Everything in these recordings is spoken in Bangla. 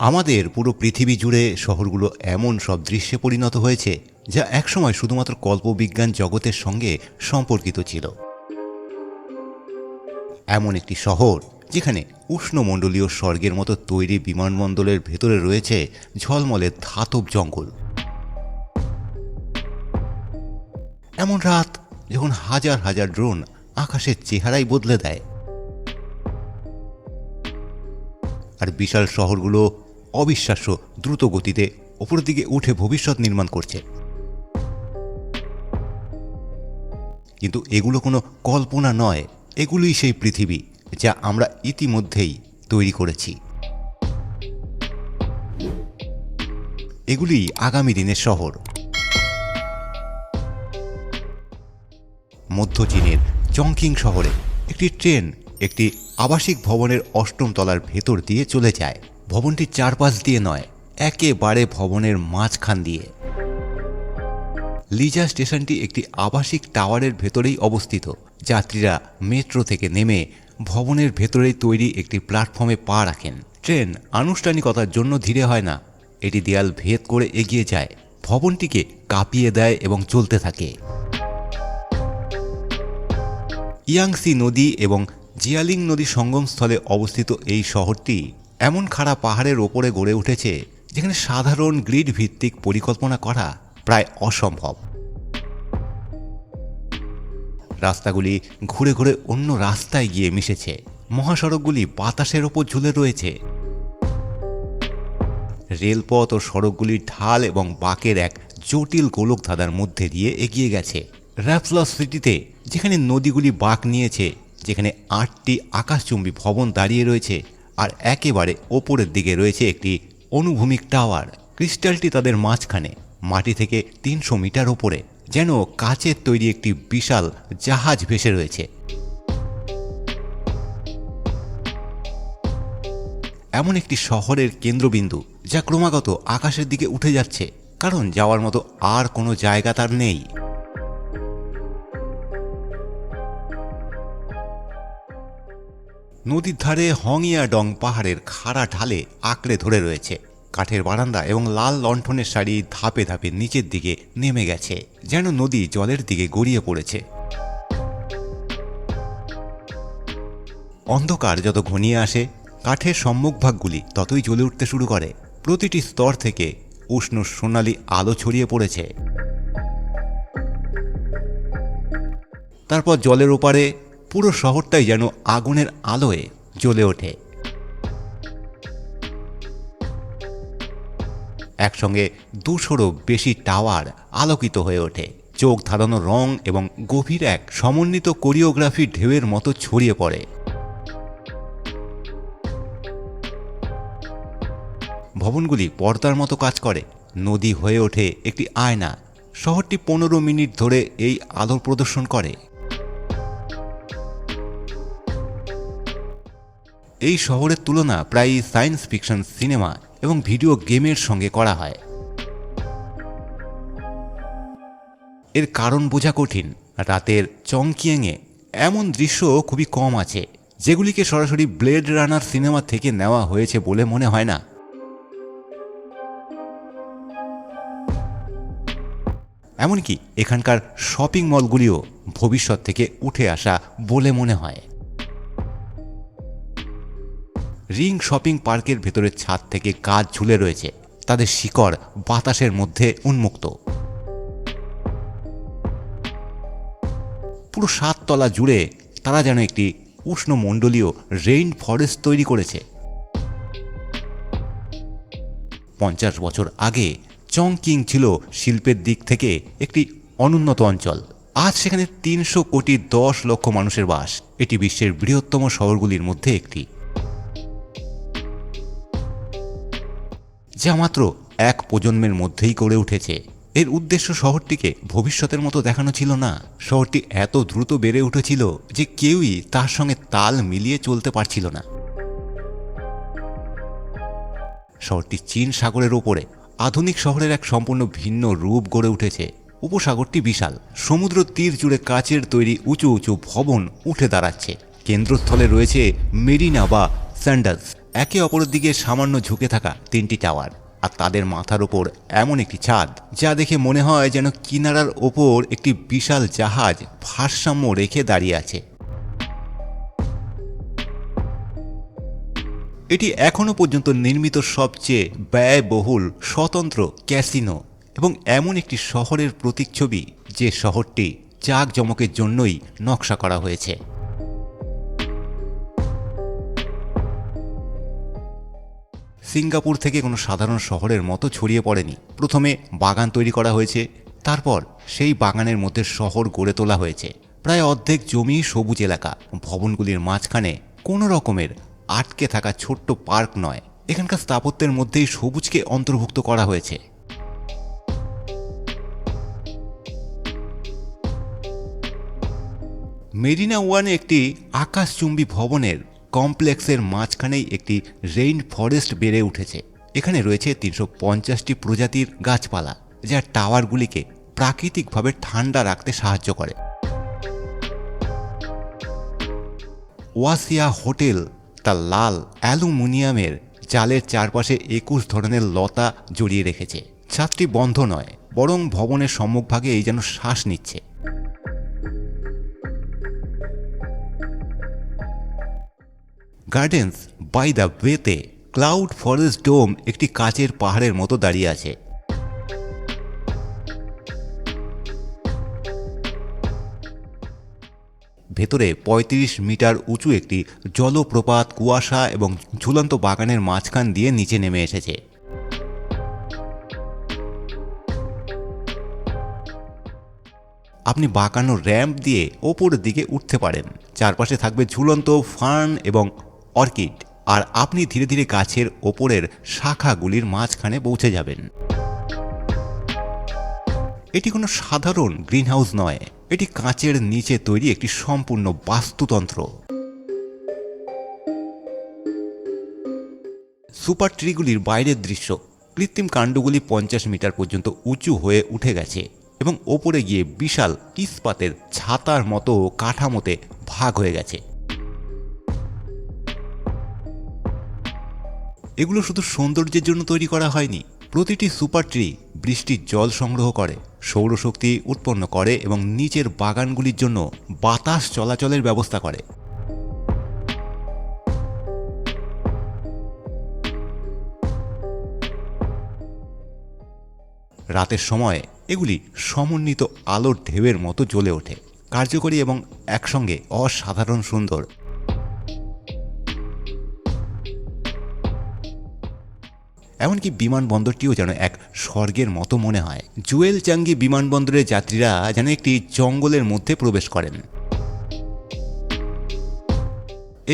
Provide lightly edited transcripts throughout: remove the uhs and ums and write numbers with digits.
আমাদের পুরো পৃথিবী জুড়ে শহরগুলো এমন সব দৃশ্যে পরিণত হয়েছে যা একসময় শুধুমাত্র কল্পবিজ্ঞান জগতের সঙ্গে সম্পর্কিত ছিল। এমন একটি শহর যেখানে উষ্ণমণ্ডলীয় স্বর্গের মতো তৈরি বিমানবন্দরের ভেতরে রয়েছে ঝলমলে ধাতব জঙ্গল। এমন রাত যখন হাজার হাজার ড্রোন আকাশের চেহারাই বদলে দেয়, আর বিশাল শহরগুলো অবিশ্বাস্য দ্রুত গতিতে ওপরের দিকে উঠে ভবিষ্যৎ নির্মাণ করছে। কিন্তু এগুলো কোনো কল্পনা নয়, এগুলোই সেই পৃথিবী যা আমরা ইতিমধ্যেই তৈরি করেছি। এগুলি আগামী দিনের শহর। মধ্য চীনের চংকিং শহরে একটি ট্রেন একটি আবাসিক ভবনের ৮ম তলার ভেতর দিয়ে চলে যায়। ভবনটির চারপাশ দিয়ে নয়, একেবারে ভবনের মাঝখান দিয়ে। লিজা স্টেশনটি একটি আবাসিক টাওয়ারের ভেতরেই অবস্থিত। যাত্রীরা মেট্রো থেকে নেমে ভবনের ভেতরেই তৈরি একটি প্ল্যাটফর্মে পা রাখেন। ট্রেন আনুষ্ঠানিকতার জন্য ধীরে হয় না, এটি দেয়াল ভেদ করে এগিয়ে যায়, ভবনটিকে কাঁপিয়ে দেয় এবং চলতে থাকে। ইয়াংসি নদী এবং জিয়ালিং নদীর সঙ্গমস্থলে অবস্থিত এই শহরটি এমন খাড়া পাহাড়ের ওপরে গড়ে উঠেছে যেখানে সাধারণ গ্রিড ভিত্তিক পরিকল্পনা করা প্রায় অসম্ভব। রাস্তাগুলি ঘুরে ঘুরে অন্য রাস্তায় গিয়ে মিশেছে, মহাসড়কগুলি বাতাসের ওপর ঝুলে রয়েছে। রেলপথ ও সড়কগুলির ঢাল এবং বাঁকের এক জটিল গোলকধাঁধার মধ্যে দিয়ে এগিয়ে গেছে। র্যাপলস সিটিতে যেখানে নদীগুলি বাঁক নিয়েছে, যেখানে ৮টি আকাশচুম্বী ভবন দাঁড়িয়ে রয়েছে, আর একেবারে ওপরের দিকে রয়েছে একটি অনুভূমিক টাওয়ার। ক্রিস্টালটি তাদের মাঝখানে, মাটি থেকে ৩০০ মিটার ওপরে, যেন কাচের তৈরি একটি বিশাল জাহাজ ভেসে রয়েছে। এমন একটি শহরের কেন্দ্রবিন্দু যা ক্রমাগত আকাশের দিকে উঠে যাচ্ছে, কারণ যাওয়ার মতো আর কোনো জায়গা তার নেই। নদীর ধারে হংইয়াডং পাহাড়ের খাড়া ঢালে আঁকড়ে ধরে রয়েছে। কাঠের বারান্দা এবং লাল লণ্ঠনের শাড়ি ধাপে ধাপে নিচের দিকে নেমে গেছে, যেন নদী জলের দিকে গড়িয়ে পড়েছে। অন্ধকার যত ঘনিয়ে আসে, কাঠের সম্মুখভাগগুলি ততই জ্বলে উঠতে শুরু করে। প্রতিটি স্তর থেকে উষ্ণ সোনালি আলো ছড়িয়ে পড়েছে। তারপর জলের ওপারে পুরো শহরটাই যেন আগুনের আলোয় জ্বলে ওঠে। একসঙ্গে ২০০রও বেশি টাওয়ার আলোকিত হয়ে ওঠে। চোখ ধাঁধানো রং এবং গভীর এক সমন্বিত কোরিওগ্রাফি ঢেউয়ের মতো ছড়িয়ে পড়ে। ভবনগুলি পর্দার মতো কাজ করে, নদী হয়ে ওঠে একটি আয়না। শহরটি ১৫ মিনিট ধরে এই আলোর প্রদর্শন করে। এই শহরের তুলনা প্রায় সায়েন্স ফিকশন সিনেমা এবং ভিডিও গেমের সঙ্গে করা হয়। এর কারণ বোঝা কঠিন। রাতের চংকিয়াংয়ে এমন দৃশ্য খুবই কম আছে যেগুলিকে সরাসরি ব্লেড রানার সিনেমা থেকে নেওয়া হয়েছে বলে মনে হয় না। এমনকি এখানকার শপিং মলগুলিও ভবিষ্যৎ থেকে উঠে আসা বলে মনে হয়। রিং শপিং পার্কের ভেতরের ছাদ থেকে কাচ ঝুলে রয়েছে, তাদের শিকড় বাতাসের মধ্যে উন্মুক্ত। পুরো ৭ তলা জুড়ে তারা যেন একটি উষ্ণমণ্ডলীয় রেইন ফরেস্ট তৈরি করেছে। ৫০ বছর আগে চংকিং ছিল শিল্পের দিক থেকে একটি অনুন্নত অঞ্চল। আজ সেখানে ৩০০ কোটি ১০ লক্ষ মানুষের বাস। এটি বিশ্বের বৃহত্তম শহরগুলির মধ্যে একটি, যা মাত্র এক প্রজন্মের মধ্যেই গড়ে উঠেছে। এর উদ্দেশ্য শহরটিকে ভবিষ্যতের মতো দেখানো ছিল না। শহরটি এত দ্রুত বেড়ে উঠেছিল যে কেউই তার সঙ্গে তাল মিলিয়ে চলতে পারছিল না। শহরটি চীন সাগরের ওপরে আধুনিক শহরের এক সম্পূর্ণ ভিন্ন রূপ গড়ে উঠেছে। উপসাগরটি বিশাল, সমুদ্র তীর জুড়ে কাচের তৈরি উঁচু উঁচু ভবন উঠে দাঁড়াচ্ছে। কেন্দ্রস্থলে রয়েছে মেরিনা বা স্যান্ডালস, একে অপরের দিকে সামান্য ঝুঁকে থাকা 3টি টাওয়ার, আর তাদের মাথার ওপর এমন একটি ছাদ যা দেখে মনে হয় যেন কিনারার ওপর একটি বিশাল জাহাজ ভারসাম্য রেখে দাঁড়িয়ে আছে। এটি এখনো পর্যন্ত নির্মিত সবচেয়ে ব্যয়বহুল স্বতন্ত্র ক্যাসিনো এবং এমন একটি শহরের প্রতীকছবি যে শহরটি জাঁকজমকের জন্যই নকশা করা হয়েছে। সিঙ্গাপুর থেকে কোনো সাধারণ শহরের মতো ছড়িয়ে পড়েনি। প্রথমে বাগান তৈরি করা হয়েছে, তারপর সেই বাগানের মধ্যে শহর গড়ে তোলা হয়েছে। প্রায় অর্ধেক জমি সবুজ এলাকা, ভবনগুলির মাঝখানে কোনো রকমের আটকে থাকা ছোট্ট পার্ক নয়, এখানকার স্থাপত্যের মধ্যেই সবুজকে অন্তর্ভুক্ত করা হয়েছে। মেরিনা ওয়ানে একটি আকাশচুম্বী ভবনের কমপ্লেক্সের মাঝখানেই একটি রেইন ফরেস্ট বেড়ে উঠেছে। এখানে রয়েছে 350টি প্রজাতির গাছপালা, যা টাওয়ারগুলিকে প্রাকৃতিকভাবে ঠান্ডা রাখতে সাহায্য করে। ওয়াসিয়া হোটেল তার লাল অ্যালুমিনিয়ামের জালের চারপাশে 21 ধরনের লতা জড়িয়ে রেখেছে। ছাদটি বন্ধ নয়, বরং ভবনের সম্মুখভাগে এই যেন শ্বাস নিচ্ছে। গার্ডেন্স বাই দ্য ওয়েতে ক্লাউড ফরেস্ট ডোম একটি কাচের পাহাড়ের মতো দাঁড়িয়ে আছে। ভেতরে 35 মিটার উঁচু একটি জলপ্রপাত কুয়াশা এবং ঝুলন্ত বাগানের মাঝখান দিয়ে নিচে নেমে এসেছে। আপনি বাঁকানো র্যাম্প দিয়ে ওপরের দিকে উঠতে পারেন। চারপাশে থাকবে ঝুলন্ত ফার্ন এবং অর্কিড, আর আপনি ধীরে ধীরে গাছের ওপরের শাখাগুলির মাঝখানে পৌঁছে যাবেন। এটি কোনো সাধারণ গ্রিনহাউস নয়, এটি কাঁচের নিচে তৈরি একটি সম্পূর্ণ বাস্তুতন্ত্র। সুপার ট্রিগুলির বাইরের দৃশ্য। কৃত্রিম কাণ্ডগুলি 50 মিটার পর্যন্ত উঁচু হয়ে উঠে গেছে এবং ওপরে গিয়ে বিশাল ইস্পাতের ছাতার মতো কাঠামোতে ভাগ হয়ে গেছে। এগুলো শুধু সৌন্দর্যের জন্য তৈরি করা হয়নি। প্রতিটি সুপার ট্রি বৃষ্টির জল সংগ্রহ করে, সৌরশক্তি উৎপন্ন করে এবং নিচের বাগানগুলির জন্য বাতাস চলাচলের ব্যবস্থা করে। রাতের সময় এগুলি সমন্বিত আলোর ঢেউয়ের মতো জ্বলে ওঠে, কার্যকরী এবং একসঙ্গে অসাধারণ সুন্দর। এমনকি বিমানবন্দরটিও যেন এক স্বর্গের মতো মনে হয়। জুয়েল চাঙ্গি বিমানবন্দরের যাত্রীরা যেন একটি জঙ্গলের মধ্যে প্রবেশ করেন।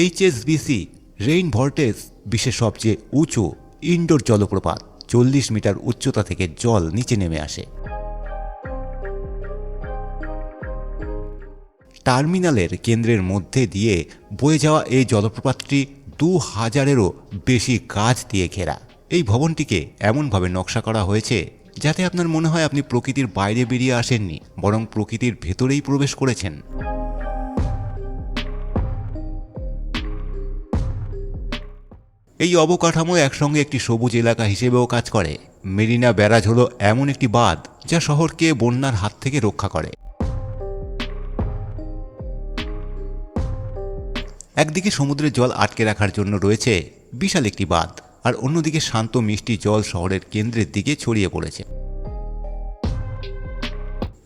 HSBC রেইন ভর্টেক্স বিশ্বের সবচেয়ে উঁচু ইনডোর জলপ্রপাত। 40 মিটার উচ্চতা থেকে জল নিচে নেমে আসে। টার্মিনালের কেন্দ্রের মধ্যে দিয়ে বয়ে যাওয়া এই জলপ্রপাতটি 2000-এরও বেশি গাছ দিয়ে ঘেরা। এই ভবনটিকে এমনভাবে নকশা করা হয়েছে যাতে আপনার মনে হয় আপনি প্রকৃতির বাইরে বেরিয়ে আসেননি, বরং প্রকৃতির ভেতরেই প্রবেশ করেছেন। এই অবকাঠামো একসঙ্গে একটি সবুজ এলাকা হিসেবেও কাজ করে। মেরিনা ব্যারাজ হলো এমন একটি বাঁধ যা শহরকে বন্যার হাত থেকে রক্ষা করে। একদিকে সমুদ্রের জল আটকে রাখার জন্য রয়েছে বিশাল একটি বাঁধ, আর অন্যদিকে শান্ত মিষ্টি জল শহরের কেন্দ্রের দিকে ছড়িয়ে পড়েছে।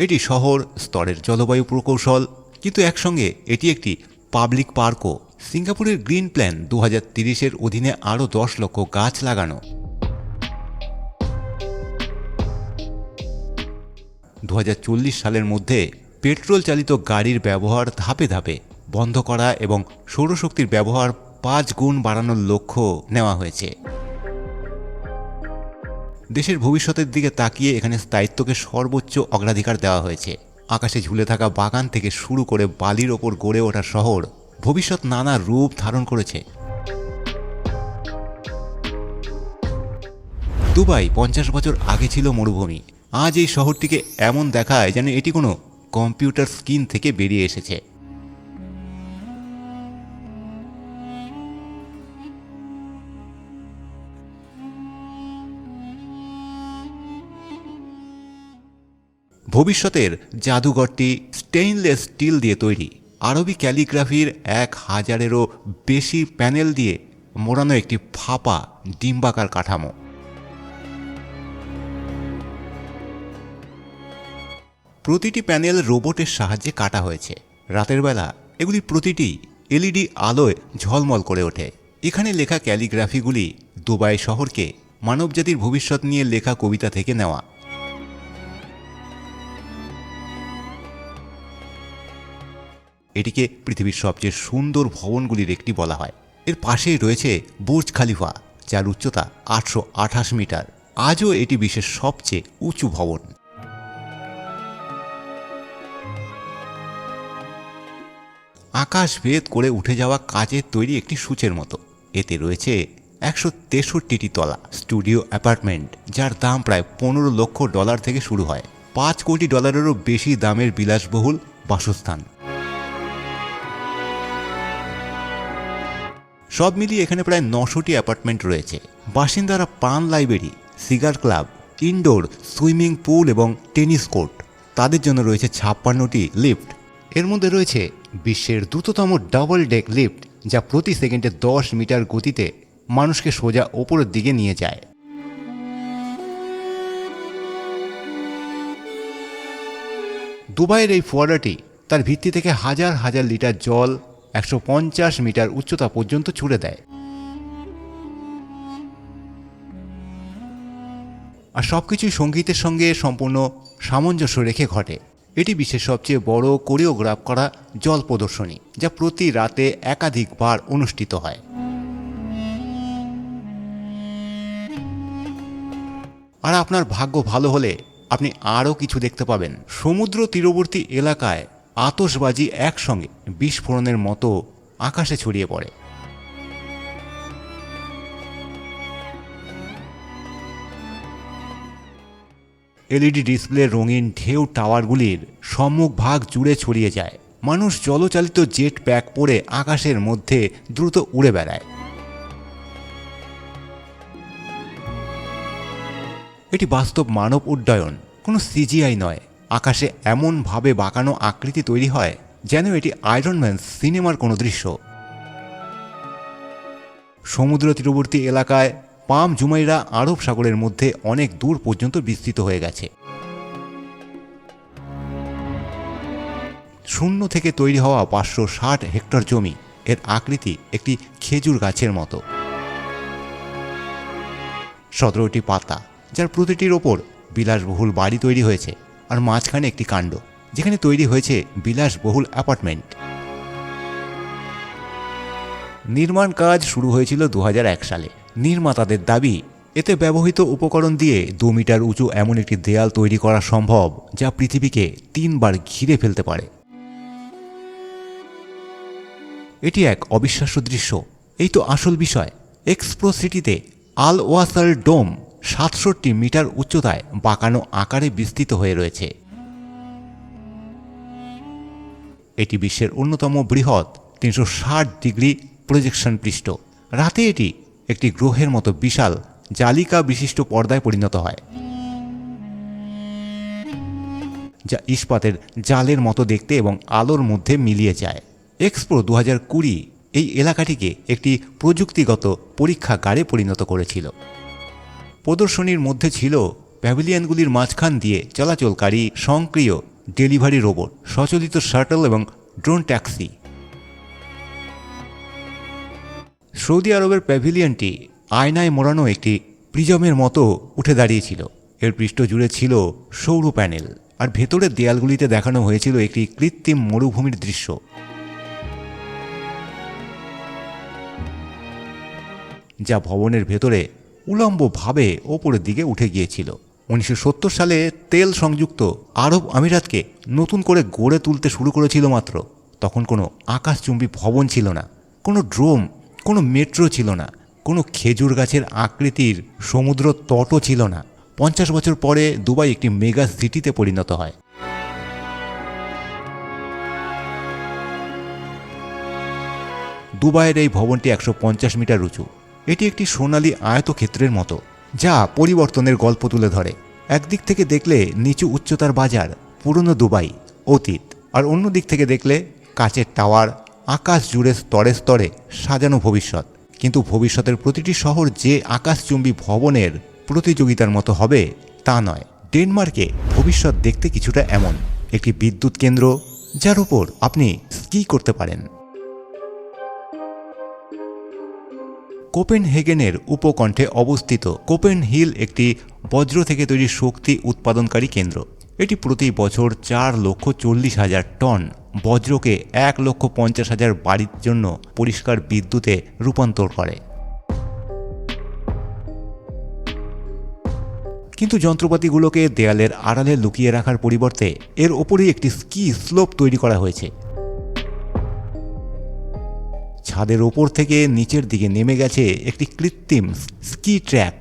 এটি শহর স্তরের জলবায়ু প্রকৌশল, কিন্তু একসঙ্গে এটি একটি পাবলিক পার্কও। সিঙ্গাপুরের গ্রিন প্ল্যান 2030-এর অধীনে আরও 10 লক্ষ গাছ লাগানো। 2040 সালের মধ্যে পেট্রোল চালিত গাড়ির ব্যবহার ধাপে ধাপে বন্ধ করা এবং সৌরশক্তির ব্যবহার 5 গুণ বাড়ানোর লক্ষ্য নেওয়া হয়েছে। দেশের ভবিষ্যতের দিকে তাকিয়ে এখানে স্থায়িত্বকে সর্বোচ্চ অগ্রাধিকার দেওয়া হয়েছে। আকাশে ঝুলে থাকা বাগান থেকে শুরু করে বালির ওপর গড়ে ওঠা শহর ভবিষ্যৎ নানা রূপ ধারণ করেছে। দুবাই 50 বছর আগে ছিল মরুভূমি। আজ এই শহরটিকে এমন দেখায় যেন এটি কোনো কম্পিউটার স্ক্রিন থেকে বেরিয়ে এসেছে। ভবিষ্যতের জাদুঘরটি স্টেইনলেস স্টিল দিয়ে তৈরি, আরবি ক্যালিগ্রাফির 1000-এরও বেশি প্যানেল দিয়ে মোড়ানো একটি ফাঁপা ডিম্বাকার কাঠামো। প্রতিটি প্যানেল রোবটের সাহায্যে কাটা হয়েছে। রাতের বেলা এগুলি প্রতিটি এলইডি আলোয় ঝলমল করে ওঠে। এখানে লেখা ক্যালিগ্রাফিগুলি দুবাই শহরকে মানবজাতির ভবিষ্যৎ নিয়ে লেখা কবিতা থেকে নেওয়া। এটিকে পৃথিবীর সবচেয়ে সুন্দর ভবনগুলির একটি বলা হয়। এর পাশেই রয়েছে বুর্জ খালিফা, যার উচ্চতা 828 মিটার। আজও এটি বিশ্বের সবচেয়ে উঁচু ভবন। আকাশ ভেদ করে উঠে যাওয়া কাচের তৈরি একটি সূচের মতো। এতে রয়েছে 163টি তলা স্টুডিও অ্যাপার্টমেন্ট, যার দাম প্রায় $15 লক্ষ থেকে শুরু হয়। $5 কোটিরও বেশি দামের বিলাসবহুল বাসস্থান। সব মিলিয়ে এখানে প্রায় 900টি অ্যাপার্টমেন্ট রয়েছে। বাসিন্দারা পান library, cigar club, indoor swimming pool এবং টেনিস কোর্ট। তাদের জন্য রয়েছে 56টি লিফট। এর মধ্যে রয়েছে বিশ্বের দ্রুততম ডাবল ডেক লিফট, যা প্রতি সেকেন্ডে 10 মিটার গতিতে মানুষকে সোজা ওপরের দিকে নিয়ে যায়। দুবাইয়ের এই ফোয়ারাটি তার ভিত্তি থেকে হাজার হাজার লিটার জল 150 মিটার উচ্চতা পর্যন্ত ছুড়ে দেয়। আর সবকিছুই সঙ্গীতের সঙ্গে সম্পূর্ণ সামঞ্জস্য রেখে ঘটে। এটি বিশ্বের সবচেয়ে বড় কোরিওগ্রাফ করা জল প্রদর্শনী, যা প্রতি রাতে একাধিকবার অনুষ্ঠিত হয়। আর আপনার ভাগ্য ভালো হলে আপনি আরও কিছু দেখতে পাবেন। সমুদ্র তীরবর্তী এলাকায় আতশবাজি একসঙ্গে বিস্ফোরণের মতো আকাশে ছড়িয়ে পড়ে। এলইডি ডিসপ্লে রঙিন ঢেউ টাওয়ারগুলির সম্মুখভাগ জুড়ে ছড়িয়ে যায়। মানুষ জলচালিত জেট প্যাক পরে আকাশের মধ্যে দ্রুত উড়ে বেড়ায়। এটি বাস্তব মানব উড্ডয়ন, কোনো সিজিআই নয়। আকাশে এমনভাবে বাঁকানো আকৃতি তৈরি হয় যেন এটি আয়রন ম্যান সিনেমার কোনো দৃশ্য। সমুদ্র তীরবর্তী এলাকায় পাম জুমাইরা আরব সাগরের মধ্যে অনেক দূর পর্যন্ত বিস্তৃত হয়ে গেছে। শূন্য থেকে তৈরি হওয়া 560 হেক্টর জমি, এর আকৃতি একটি খেজুর গাছের মতো। 17টি পাতা, যার প্রতিটির ওপর বিলাসবহুল বাড়ি তৈরি হয়েছে। আর মাঝখানে একটি কাণ্ড, যেখানে তৈরি হয়েছে বিলাসবহুল অ্যাপার্টমেন্ট। নির্মাণ কাজ শুরু হয়েছিল 2001 সালে। নির্মাতাদের দাবি, এতে ব্যবহৃত উপকরণ দিয়ে 2 মিটার উঁচু এমন একটি দেয়াল তৈরি করা সম্ভব, যা পৃথিবীকে 3 বার ঘিরে ফেলতে পারে। এটি এক অবিশ্বাস্য দৃশ্য। এই তো আসল বিষয়। এক্সপ্রো সিটিতে আল ওয়াসাল ডোম 67 মিটার উচ্চতায় বাঁকানো আকারে বিস্তৃত হয়ে রয়েছে। এটি বিশ্বের অন্যতম বৃহৎ 360 ডিগ্রি প্রজেকশন পৃষ্ঠ। রাতে এটি একটি গ্রহের মতো বিশাল জালিকা বিশিষ্ট পর্দায় পরিণত হয়, যা ইস্পাতের জালের মতো দেখতে এবং আলোর মধ্যে মিলিয়ে যায়। এক্সপো 2020 এই এলাকাটিকে একটি প্রযুক্তিগত পরীক্ষাগারে পরিণত করেছিল। প্রদর্শনীর মধ্যে ছিল প্যাভিলিয়নগুলির মাঝখান দিয়ে চলাচলকারী স্বয়ংক্রিয় ডেলিভারি রোবট, সচলিত শাটল এবং ড্রোন ট্যাক্সি। সৌদি আরবের প্যাভিলিয়নটি আয়নায় মোড়ানো একটি প্রিজমের মতো উঠে দাঁড়িয়েছিল। এর পৃষ্ঠ জুড়ে ছিল সৌর প্যানেল, আর ভেতরের দেয়ালগুলিতে দেখানো হয়েছিল একটি কৃত্রিম মরুভূমির দৃশ্য। যা ভবনের ভেতরে উলম্বভাবে ওপরের দিকে উঠে গিয়েছিল। 1970 সালে তেল সংযুক্ত আরব আমিরাতকে নতুন করে গড়ে তুলতে শুরু করেছিল মাত্র। তখন কোনো আকাশচুম্বী ভবন ছিল না, কোনো ড্রোম, কোনো মেট্রো ছিল না, কোনো খেজুর গাছের আকৃতির সমুদ্র তটও ছিল না। 50 বছর পরে দুবাই একটি মেগা সিটিতে পরিণত হয়। দুবাইয়ের এই ভবনটি 150 মিটার উঁচু। এটি একটি সোনালী আয়তক্ষেত্রের মতো, যা পরিবর্তনের গল্প তুলে ধরে। একদিক থেকে দেখলে নিচু উচ্চতার বাজার, পুরনো দুবাই, অতীত, আর অন্য দিক থেকে দেখলে কাচের টাওয়ার, আকাশ জুড়ে স্তরে স্তরে সাজানো ভবিষ্যৎ। কিন্তু ভবিষ্যতের প্রতিটি শহর যে আকাশচুম্বী ভবনের প্রতিযোগিতার মতো হবে তা নয়। ডেনমার্কে ভবিষ্যৎ দেখতে কিছুটা এমন একটি বিদ্যুৎ কেন্দ্র যার উপর আপনি স্কি করতে পারেন। কোপেনহেগেনের উপকণ্ঠে অবস্থিত কোপেন হিল একটি বজ্র থেকে তৈরি শক্তি উৎপাদনকারী কেন্দ্র। এটি প্রতি বছর 4,40,000 টন বজ্রকে 1,50,000 বাড়ির জন্য পরিষ্কার বিদ্যুতে রূপান্তর করে। কিন্তু যন্ত্রপাতিগুলোকে দেয়ালের আড়ালে লুকিয়ে রাখার পরিবর্তে এর ওপরেই একটি স্কি স্লোপ তৈরি করা হয়েছে। ছাদের ওপর থেকে নিচের দিকে নেমে গেছে একটি কৃত্রিম স্কি ট্র্যাক।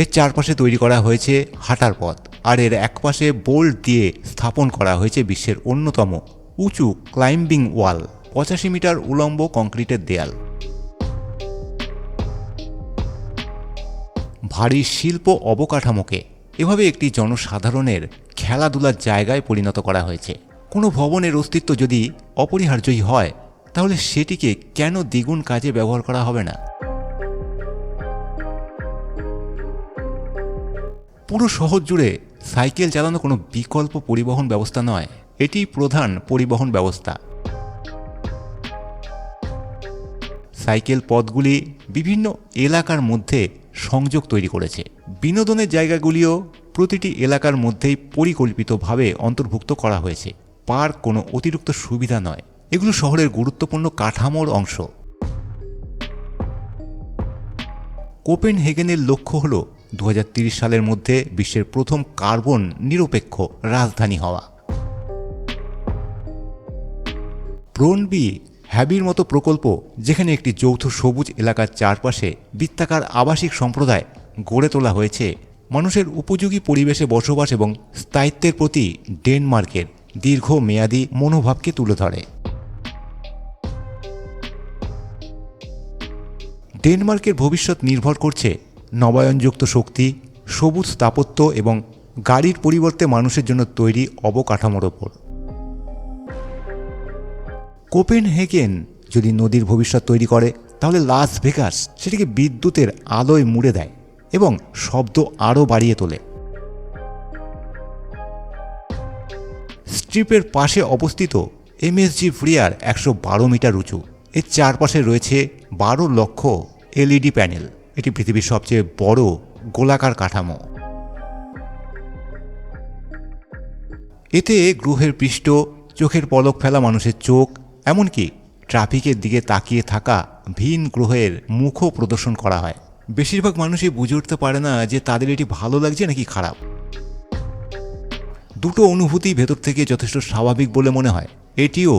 এর চারপাশে তৈরি করা হয়েছে হাঁটার পথ, আর এর একপাশে বোল্ট দিয়ে স্থাপন করা হয়েছে বিশ্বের অন্যতম উঁচু ক্লাইম্বিং ওয়াল, 85 মিটার উলম্ব কংক্রিটের দেয়াল। ভারী শিল্প অবকাঠামোকে এভাবে একটি জনসাধারণের খেলাধুলার জায়গায় পরিণত করা হয়েছে। কোনো ভবনের অস্তিত্ব যদি অপরিহার্যই হয়, তাহলে সেটিকে কেন দ্বিগুণ কাজে ব্যবহার করা হবে না? পুরো শহর জুড়ে সাইকেল চালানো কোনো বিকল্প পরিবহন ব্যবস্থা নয়, এটি প্রধান পরিবহন ব্যবস্থা। সাইকেল পথগুলি বিভিন্ন এলাকার মধ্যে সংযোগ তৈরি করেছে। বিনোদনের জায়গাগুলিও প্রতিটি এলাকার মধ্যেই পরিকল্পিতভাবে অন্তর্ভুক্ত করা হয়েছে। পার্ক কোনো অতিরিক্ত সুবিধা নয়, এগুলো শহরের গুরুত্বপূর্ণ কাঠামোর অংশ। কোপেনহেগেনের লক্ষ্য হল 2030 সালের মধ্যে বিশ্বের প্রথম কার্বন নিরপেক্ষ রাজধানী হওয়া। ব্রোনবি হ্যাবির মতো প্রকল্প, যেখানে একটি যৌথ সবুজ এলাকার চারপাশে বৃত্তাকার আবাসিক সম্প্রদায় গড়ে তোলা হয়েছে, মানুষের উপযোগী পরিবেশে বসবাস এবং স্থায়িত্বের প্রতি ডেনমার্কের দীর্ঘমেয়াদী মনোভাবকে তুলে ধরে। ডেনমার্কের ভবিষ্যৎ নির্ভর করছে নবায়নযুক্ত শক্তি, সবুজ স্থাপত্য এবং গাড়ির পরিবর্তে মানুষের জন্য তৈরি অবকাঠামোর ওপর। কোপেনহেগেন যদি নদীর ভবিষ্যৎ তৈরি করে, তাহলে লাস ভেগাস সেটিকে বিদ্যুতের আলোয় মুড়ে দেয় এবং শব্দ আরও বাড়িয়ে তোলে। স্ট্রিপের পাশে অবস্থিত এমএসজি ফ্রিয়ার 112 মিটার উঁচু। এর চারপাশে রয়েছে 12 লক্ষ এলইডি প্যানেল। এটি পৃথিবীর সবচেয়ে বড় গোলাকার কাঠামো। এতে গ্রহের পৃষ্ঠ, চোখের পলক ফেলা মানুষের চোখ, এমনকি ট্রাফিকের দিকে তাকিয়ে থাকা ভিন গ্রহের মুখও প্রদর্শন করা হয়। বেশিরভাগ মানুষই বুঝে উঠতে পারে না যে তাদের এটি ভালো লাগছে নাকি খারাপ। দুটো অনুভূতি ভেতর থেকে যথেষ্ট স্বাভাবিক বলে মনে হয়। এটিও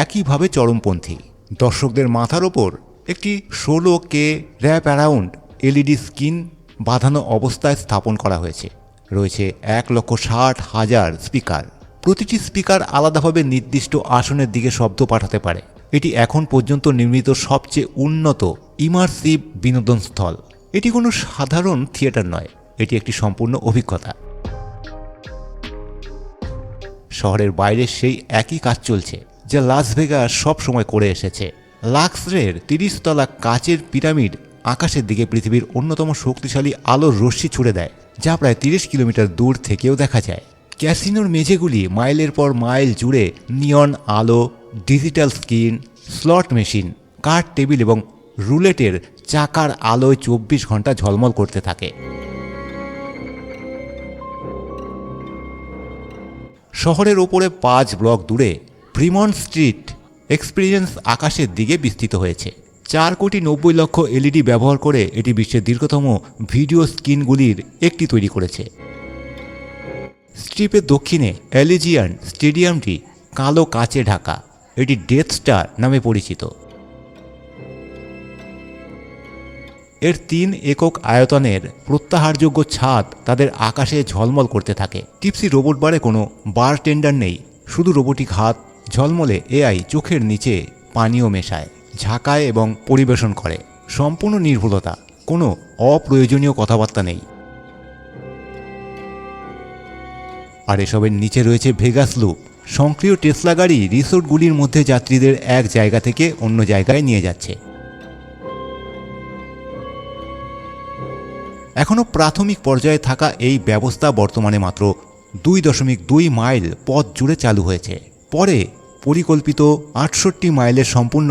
একইভাবে চরমপন্থী। দর্শকদের মাথার ওপর একটি 16K rap around LED screen বাঁধানো অবস্থায় স্থাপন করা হয়েছে। রয়েছে 1,60,000 স্পিকার। প্রতিটি স্পিকার আলাদাভাবে নির্দিষ্ট আসনের দিকে শব্দ পাঠাতে পারে। এটি এখন পর্যন্ত নির্মিত সবচেয়ে উন্নত ইমার্সিভ বিনোদন স্থল। এটি কোনো সাধারণ থিয়েটার নয়, এটি একটি সম্পূর্ণ অভিজ্ঞতা। শহরের বাইরে সেই একই কাজ চলছে যা লাস ভেগাস সব সময় করে এসেছে। লাক্সের 30 তলা কাচের পিরামিড আকাশের দিকে পৃথিবীর অন্যতম শক্তিশালী আলোর রশ্মি ছুড়ে দেয়, যা প্রায় 30 কিলোমিটার দূর থেকেও দেখা যায়। ক্যাসিনোর মেঝেগুলি মাইলের পর মাইল জুড়ে নিয়ন আলো, digital screen, slot machine, card table এবং রুলেটের চাকার আলোয় 24 ঘন্টা ঝলমল করতে থাকে। শহরের ওপরে 5 ব্লক দূরে ফ্রিমন্ট স্ট্রিট এক্সপিরিয়েন্স আকাশের দিকে বিস্তৃত হয়েছে। 4,90,00,000 এলইডি ব্যবহার করে এটি বিশ্বের দীর্ঘতম ভিডিও স্ক্রিনগুলির একটি তৈরি করেছে। স্ট্রিপের দক্ষিণে অ্যালিজিয়ান স্টেডিয়ামটি কালো কাচে ঢাকা। এটি ডেথ স্টার নামে পরিচিত। এর 3 একক আয়তনের প্রত্যাহারযোগ্য ছাদ তাদের আকাশে ঝলমল করতে থাকে। টিপসি রোবট বারে কোনো বারটেন্ডার নেই, শুধু রোবোটিক হাত, ঝলমলে এআই চোখের নিচে পানীয় মেশায়, ঝাঁকায় এবং পরিবেশন করে। সম্পূর্ণ নির্ভুলতা, কোনো অপ্রয়োজনীয় কথাবার্তা নেই। আর এসবের নিচে রয়েছে ভেগাস লুপ। সক্রিয় টেসলা গাড়ি রিসোর্টগুলির মধ্যে যাত্রীদের এক জায়গা থেকে অন্য জায়গায় নিয়ে যাচ্ছে। এখনও প্রাথমিক পর্যায়ে থাকা এই ব্যবস্থা বর্তমানে মাত্র 2.2 মাইল পথ জুড়ে চালু হয়েছে। পরে পরিকল্পিত 68 মাইলের সম্পূর্ণ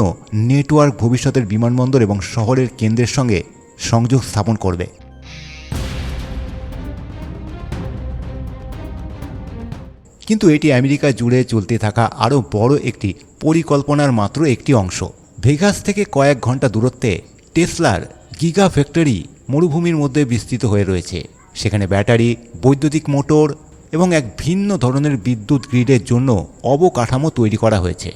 নেটওয়ার্ক ভবিষ্যতের বিমানবন্দর এবং শহরের কেন্দ্রের সঙ্গে সংযোগ স্থাপন করবে। কিন্তু এটি আমেরিকা জুড়ে চলতে থাকা আরও বড় একটি পরিকল্পনার মাত্র একটি অংশ। ভেগাস থেকে কয়েক ঘন্টা দূরত্বে টেসলার গিগা ফ্যাক্টরি মরুভূমির মধ্যে বিস্তৃত হয়ে রয়েছে। সেখানে ব্যাটারি, বৈদ্যুতিক মোটর এবং এক ভিন্ন ধরনের বিদ্যুৎ গ্রিডের জন্য অবকাঠামো তৈরি করা হয়েছে।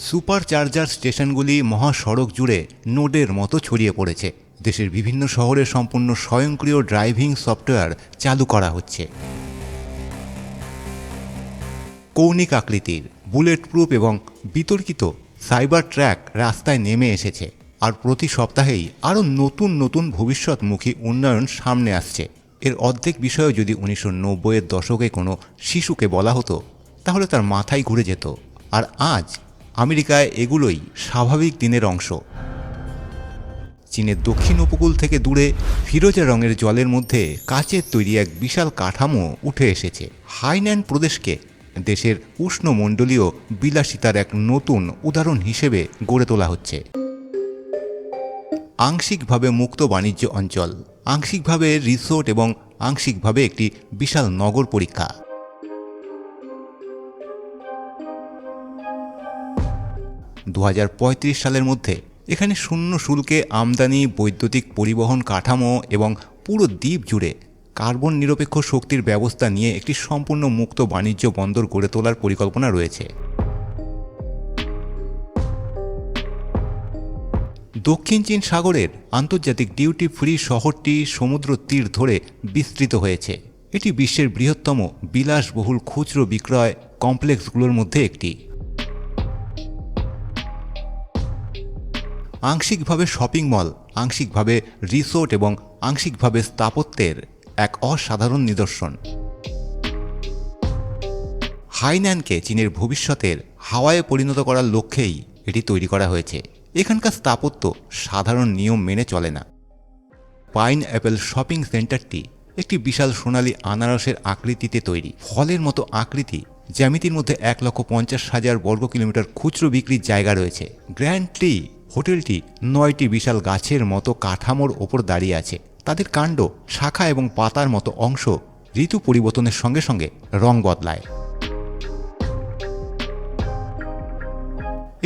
সুপার চার্জার স্টেশনগুলি মহাসড়ক জুড়ে নোডের মতো ছড়িয়ে পড়েছে। দেশের বিভিন্ন শহরে সম্পূর্ণ স্বয়ংক্রিয় ড্রাইভিং সফটওয়্যার চালু করা হচ্ছে। কৌণিক আকৃতির, বুলেট প্রুফ এবং বিতর্কিত সাইবার ট্র্যাক রাস্তায় নেমে এসেছে। আর প্রতি সপ্তাহেই আরও নতুন নতুন ভবিষ্যৎমুখী উন্নয়ন সামনে আসছে। এর অর্ধেক বিষয়ে যদি 1990-এর দশকে কোনো শিশুকে বলা হতো তাহলে তার মাথায় ঘুরে যেত। আর আজ আমেরিকায় এগুলোই স্বাভাবিক দিনের অংশ। চীনের দক্ষিণ উপকূল থেকে দূরে ফিরোজা রঙের জলের মধ্যে কাচের তৈরি এক বিশাল কাঠামো উঠে এসেছে। হাইনান প্রদেশকে দেশের উষ্ণমণ্ডলীয় বিলাসিতার এক নতুন উদাহরণ হিসেবে গড়ে তোলা হচ্ছে। আংশিকভাবে মুক্ত বাণিজ্য অঞ্চল, আংশিকভাবে রিসোর্ট এবং আংশিকভাবে একটি বিশাল নগর পরীক্ষা। 2035 সালের মধ্যে এখানে শূন্য শুল্কে আমদানি, বৈদ্যুতিক পরিবহন কাঠামো এবং পুরো দ্বীপ জুড়ে কার্বন নিরপেক্ষ শক্তির ব্যবস্থা নিয়ে একটি সম্পূর্ণ মুক্ত বাণিজ্য বন্দর গড়ে তোলার পরিকল্পনা রয়েছে। দক্ষিণ চীন সাগরের আন্তর্জাতিক ডিউটি ফ্রি শহরটি সমুদ্র তীর ধরে বিস্তৃত হয়েছে। এটি বিশ্বের বৃহত্তম বিলাসবহুল খুচরো বিক্রয় কমপ্লেক্সগুলোর মধ্যে একটি। আংশিকভাবে শপিং মল, আংশিকভাবে রিসোর্ট এবং আংশিকভাবে স্থাপত্যের এক অসাধারণ নিদর্শন। হাইনানকে চীনের ভবিষ্যতের হাওয়ায় পরিণত করার লক্ষ্যেই এটি তৈরি করা হয়েছে। এখানকার স্থাপত্য সাধারণ নিয়ম মেনে চলে না। পাইন অ্যাপেল শপিং সেন্টারটি একটি বিশাল সোনালী আনারসের আকৃতিতে তৈরি। ফলের মতো আকৃতি, জ্যামিতির মধ্যে 1,50,000 বর্গ কিলোমিটার খুচরো বিক্রির জায়গা রয়েছে। গ্র্যান্ড ট্রি হোটেলটি 9টি বিশাল গাছের মতো কাঠামোর ওপর দাঁড়িয়ে আছে। তাদের কাণ্ড, শাখা এবং পাতার মতো অংশ ঋতু পরিবর্তনের সঙ্গে সঙ্গে রং বদলায়।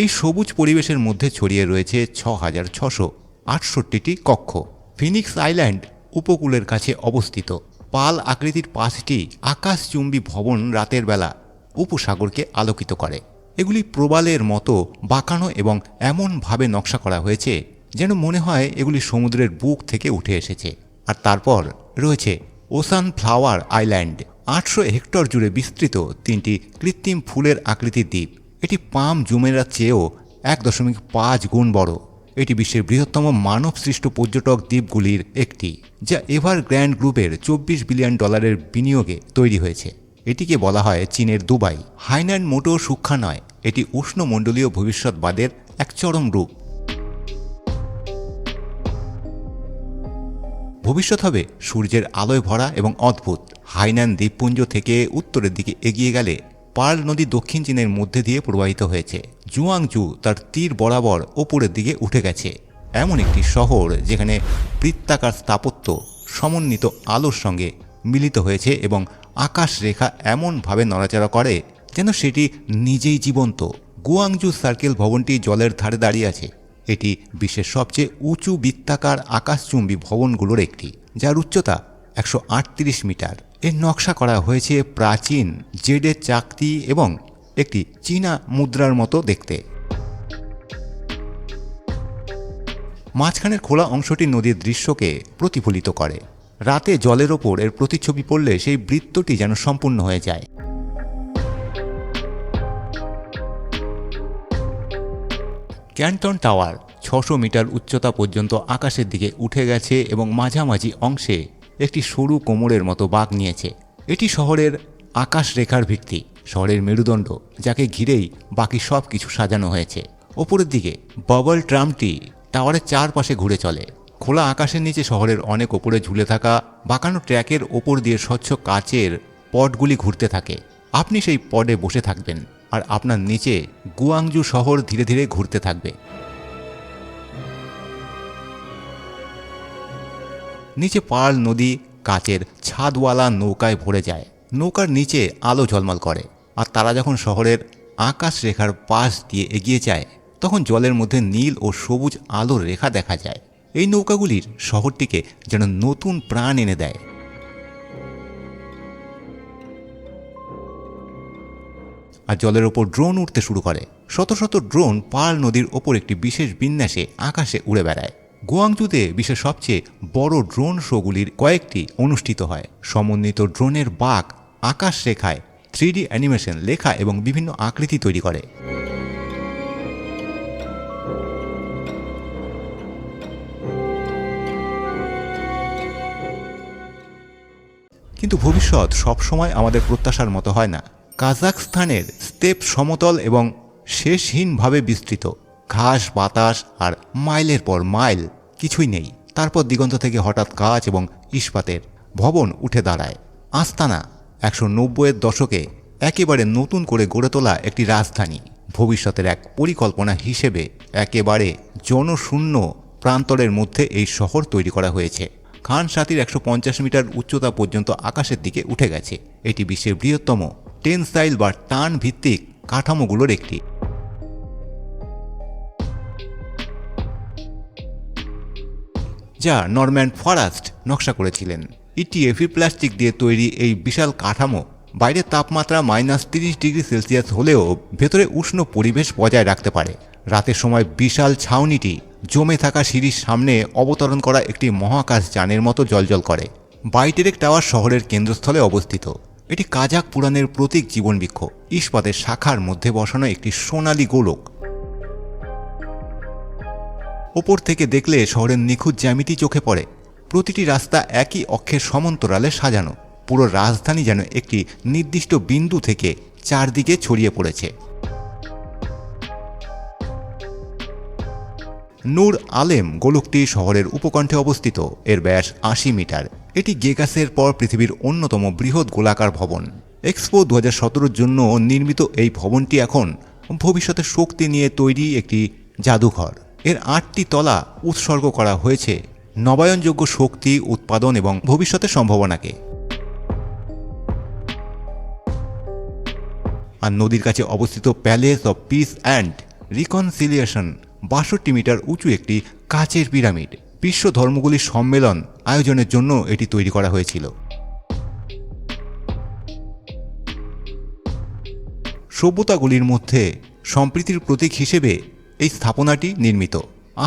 এই সবুজ পরিবেশের মধ্যে ছড়িয়ে রয়েছে 6,668টি কক্ষ। ফিনিক্স আইল্যান্ড উপকূলের কাছে অবস্থিত। পাল আকৃতির 5টি আকাশচুম্বী ভবন রাতের বেলা উপসাগরকে আলোকিত করে। এগুলি প্রবালের মতো বাঁকানো এবং এমনভাবে নকশা করা হয়েছে যেন মনে হয় এগুলি সমুদ্রের বুক থেকে উঠে এসেছে। আর তারপর রয়েছে ওসান ফ্লাওয়ার আইল্যান্ড, 800 হেক্টর জুড়ে বিস্তৃত 3টি কৃত্রিম ফুলের আকৃতির দ্বীপ। এটি পাম জুমেরার চেয়েও 1.5 গুণ বড়। এটি বিশ্বের বৃহত্তম মানবসৃষ্ট পর্যটক দ্বীপগুলির একটি, যা এভারগ্র্যান্ড গ্রুপের $24 বিলিয়ন বিনিয়োগে তৈরি হয়েছে। এটিকে বলা হয় চীনের দুবাই। হাইনান মোটেও সূক্ষ্ম নয়, এটি উষ্ণমণ্ডলীয় ভবিষ্যৎবাদের এক চরম রূপ। ভবিষ্যৎ হবে সূর্যের আলোয় ভরা এবং অদ্ভুত। হাইনান দ্বীপপুঞ্জ থেকে উত্তরের দিকে এগিয়ে গেলে পার্ল নদী দক্ষিণ চীনের মধ্যে দিয়ে প্রবাহিত হয়েছে। জুয়াংজু তার তীর বরাবর ওপরের দিকে উঠে গেছে। এমন একটি শহর যেখানে বৃত্তাকার স্থাপত্য সমন্বিত আলোর সঙ্গে মিলিত হয়েছে এবং আকাশ রেখা এমনভাবে নড়াচড়া করে যেন সেটি নিজেই জীবন্ত। গুয়াংজু সার্কেল ভবনটি জলের ধারে দাঁড়িয়ে আছে। এটি বিশ্বের সবচেয়ে উঁচু বৃত্তাকার আকাশচুম্বী ভবনগুলোর একটি, যার উচ্চতা 138 মিটার। এর নকশা করা হয়েছে প্রাচীন জেডের চাকতি এবং একটি চীনা মুদ্রার মতো দেখতে। মাঝখানের খোলা অংশটি নদীর দৃশ্যকে প্রতিফলিত করে। রাতে জলের ওপর এর প্রতিচ্ছবি পড়লে সেই বৃত্তটি যেন সম্পূর্ণ হয়ে যায়। ক্যান্টন টাওয়ার 600 মিটার উচ্চতা পর্যন্ত আকাশের দিকে উঠে গেছে এবং মাঝামাঝি অংশে একটি সরু কোমরের মতো বাঁক নিয়েছে। এটি শহরের আকাশ রেখার ভিত্তি, শহরের মেরুদণ্ড, যাকে ঘিরেই বাকি সব কিছু সাজানো হয়েছে। ওপরের দিকে বাবল ট্রামটি টাওয়ারের চারপাশে ঘুরে চলে। খোলা আকাশের নিচে শহরের অনেক ওপরে ঝুলে থাকা বাঁকানো ট্র্যাকের ওপর দিয়ে স্বচ্ছ কাচের পডগুলি ঘুরতে থাকে। আপনি সেই পডে বসে থাকবেন আর আপনার নিচে গুয়াংজু শহর ধীরে ধীরে ঘুরতে থাকবে। নিচে পার্ল নদী কাচের ছাদওয়ালা নৌকায় ভরে যায়। নৌকার নিচে আলো ঝলমল করে, আর তারা যখন শহরের আকাশ রেখার পাশ দিয়ে এগিয়ে যায় তখন জলের মধ্যে নীল ও সবুজ আলোর রেখা দেখা যায়। এই নৌকাগুলির শহরটিকে যেন নতুন প্রাণ এনে দেয়। আর জলের ওপর ড্রোন উঠতে শুরু করে। শত শত ড্রোন পার্ল নদীর ওপর একটি বিশেষ বিন্যাসে আকাশে উড়ে বেড়ায়। গুয়াংজুতে বিশ্বের সবচেয়ে বড় ড্রোন শোগুলির কয়েকটি অনুষ্ঠিত হয়। সমন্বিত ড্রোনের বাঁক আকাশ রেখায় 3D অ্যানিমেশন, লেখা এবং বিভিন্ন আকৃতি তৈরি করে। কিন্তু ভবিষ্যৎ সবসময় আমাদের প্রত্যাশার মতো হয় না। কাজাখস্তানের স্টেপ সমতল এবং শেষহীনভাবে বিস্তৃত। ঘাস, বাতাস আর মাইলের পর মাইল কিছুই নেই। তারপর দিগন্ত থেকে হঠাৎ কাচ এবং ইস্পাতের ভবন উঠে দাঁড়ায়। আস্তানা ১৯০-এর দশকে একেবারে নতুন করে গড়ে তোলা একটি রাজধানী। ভবিষ্যতের এক পরিকল্পনা হিসেবে একেবারে জনশূন্য প্রান্তরের মধ্যে এই শহর তৈরি করা হয়েছে। খান সাথীর ১৫০ মিটার উচ্চতা পর্যন্ত আকাশের দিকে উঠে গেছে। এটি বিশ্বের বৃহত্তম টেনসাইল বা টান ভিত্তিক কাঠামোগুলোর একটি। যা নরম্যান ফরাস্ট নকশা করেছিলেন। ইটিএফি প্লাস্টিক দিয়ে তৈরি এই বিশাল কাঠামো বাইরের তাপমাত্রা -30°C হলেও ভেতরে উষ্ণ পরিবেশ বজায় রাখতে পারে। রাতের সময় বিশাল ছাউনিটি জমে থাকা সিঁড়ির সামনে অবতরণ করা একটি মহাকাশ যানের মতো জ্বলজ্বল করে। বাইটেরেক টাওয়ার শহরের কেন্দ্রস্থলে অবস্থিত। এটি কাজাক পুরাণের প্রতীক জীবনবৃক্ষ, ইস্পাতের শাখার মধ্যে বসানো একটি সোনালী গোলক। ওপর থেকে দেখলে শহরের নিখুঁত জ্যামিতি চোখে পড়ে। প্রতিটি রাস্তা একই অক্ষের সমান্তরালে সাজানো। পুরো রাজধানী যেন একটি নির্দিষ্ট বিন্দু থেকে চারদিকে ছড়িয়ে পড়েছে। নূর আলেম গোলকটি শহরের উপকণ্ঠে অবস্থিত। এর ব্যাস ৮০ মিটার। এটি গেগাসের পর পৃথিবীর অন্যতম বৃহৎ গোলাকার ভবন। এক্সপো ২০১৭-র জন্য নির্মিত এই ভবনটি এখন ভবিষ্যতের শক্তি নিয়ে তৈরি একটি জাদুঘর। এর ৮টি তলা উৎসর্গ করা হয়েছে নবায়নযোগ্য শক্তি উৎপাদন এবং ভবিষ্যতের সম্ভাবনাকে। আর নদীর কাছে অবস্থিত palace of peace and reconciliation ৬২ metre উঁচু একটি কাচের পিরামিড। বিশ্ব ধর্মগুলির সম্মেলন আয়োজনের জন্য এটি তৈরি করা হয়েছিল। সভ্যতাগুলির মধ্যে সম্প্রীতির প্রতীক হিসেবে এই স্থাপনাটি নির্মিত।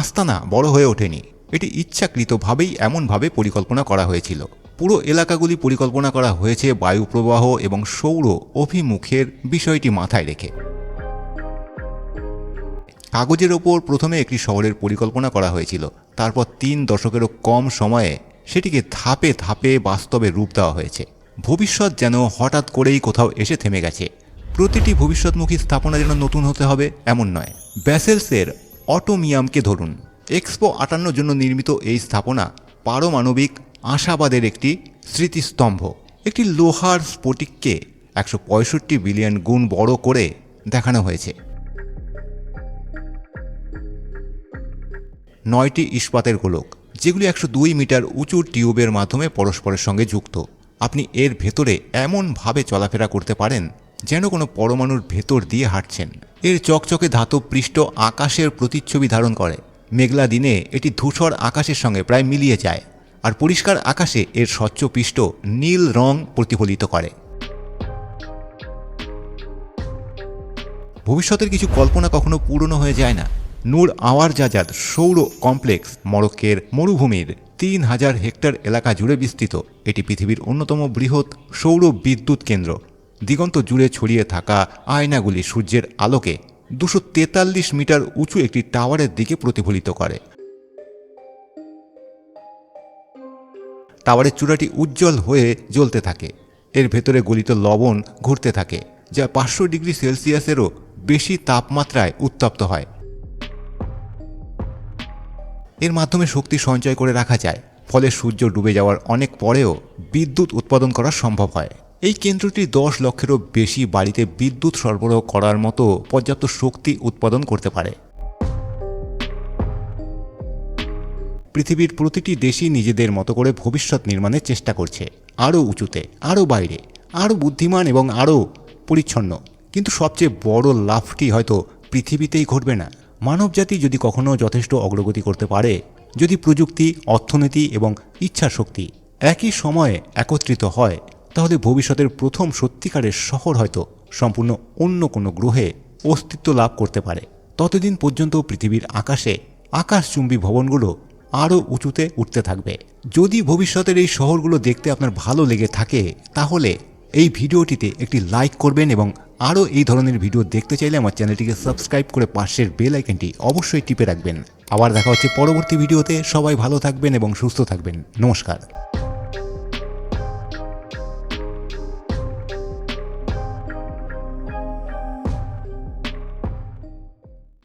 আস্তানা বড় হয়ে ওঠেনি, এটি ইচ্ছাকৃতভাবেই এমনভাবে পরিকল্পনা করা হয়েছিল। পুরো এলাকাগুলি পরিকল্পনা করা হয়েছে বায়ু প্রবাহ এবং সৌর অভিমুখের বিষয়টি মাথায় রেখে। কাগজের ওপর প্রথমে একটি শহরের পরিকল্পনা করা হয়েছিল, তারপর ৩ দশকেরও কম সময়ে সেটিকে ধাপে ধাপে বাস্তবে রূপ দেওয়া হয়েছে। ভবিষ্যৎ যেন হঠাৎ করেই কোথাও এসে থেমে গেছে। প্রতিটি ভবিষ্যৎমুখী স্থাপনা যেন নতুন হতে হবে এমন নয়। ব্যাসেলসের অটোমিয়ামকে ধরুন। এক্সপো ৫৮-র জন্য নির্মিত এই স্থাপনা পারমাণবিক আশাবাদের একটি স্মৃতিস্তম্ভ। একটি লোহার স্ফটিককে ১৬৫ বিলিয়ন গুণ বড় করে দেখানো হয়েছে। ৯টি ইস্পাতের গোলক, যেগুলি ১০২ মিটার উঁচু টিউবের মাধ্যমে পরস্পরের সঙ্গে যুক্ত। আপনি এর ভেতরে এমনভাবে চলাফেরা করতে পারেন যেন কোনো পরমাণুর ভেতর দিয়ে হাঁটছেন। এর চকচকে ধাতব পৃষ্ঠ আকাশের প্রতিচ্ছবি ধারণ করে। মেঘলা দিনে এটি ধূসর আকাশের সঙ্গে প্রায় মিলিয়ে যায়, আর পরিষ্কার আকাশে এর স্বচ্ছ পৃষ্ঠ নীল রং প্রতিফলিত করে। ভবিষ্যতের কিছু কল্পনা কখনো পূরণ হয়ে যায় না। নূর আওয়ারজাজাদ সৌর কমপ্লেক্স মরক্কোর মরুভূমির ৩,০০০ হেক্টর এলাকা জুড়ে বিস্তৃত। এটি পৃথিবীর অন্যতম বৃহৎ সৌর বিদ্যুৎ কেন্দ্র। দিগন্ত জুড়ে ছড়িয়ে থাকা আয়নাগুলি সূর্যের আলোকে ২৪৩ মিটার উঁচু একটি টাওয়ারের দিকে প্রতিফলিত করে। টাওয়ারের চূড়াটি উজ্জ্বল হয়ে জ্বলতে থাকে। এর ভেতরে গলিত লবণ ঘুরতে থাকে, যা 500 ডিগ্রি সেলসিয়াসেরও বেশি তাপমাত্রায় উত্তপ্ত হয়। এর মাধ্যমে শক্তি সঞ্চয় করে রাখা যায়, ফলে সূর্য ডুবে যাওয়ার অনেক পরেও বিদ্যুৎ উৎপাদন করা সম্ভব হয়। এই কেন্দ্রটি 10 লক্ষেরও বেশি বাড়িতে বিদ্যুৎ সরবরাহ করার মতো পর্যাপ্ত শক্তি উৎপাদন করতে পারে। পৃথিবীর প্রতিটি দেশই নিজেদের মতো করে ভবিষ্যৎ নির্মাণের চেষ্টা করছে, আরও উঁচুতে, আরও বাইরে, আরও বুদ্ধিমান এবং আরও পরিচ্ছন্ন। কিন্তু সবচেয়ে বড় লাভটি হয়তো পৃথিবীতেই ঘটবে না। মানবজাতি যদি কখনো যথেষ্ট অগ্রগতি করতে পারে, যদি প্রযুক্তি, অর্থনীতি এবং ইচ্ছা শক্তি একই সময়ে একত্রিত হয়, তাহলে ভবিষ্যতের প্রথম সত্যিকারের শহর হয়তো সম্পূর্ণ অন্য কোনো গ্রহে অস্তিত্ব লাভ করতে পারে। ততদিন পর্যন্ত পৃথিবীর আকাশে আকাশচুম্বী ভবনগুলো আরও উঁচুতে উঠতে থাকবে। যদি ভবিষ্যতের এই শহরগুলো দেখতে আপনার ভালো লেগে থাকে, তাহলে এই ভিডিওটিতে একটি লাইক করবেন এবং আরও এই ধরনের ভিডিও দেখতে চাইলে আমার চ্যানেলটিকে সাবস্ক্রাইব করে পাশের বেল আইকনটি অবশ্যই টিপে রাখবেন। আবার দেখা হচ্ছে পরবর্তী ভিডিওতে। সবাই ভালো থাকবেন এবং সুস্থ থাকবেন। নমস্কার।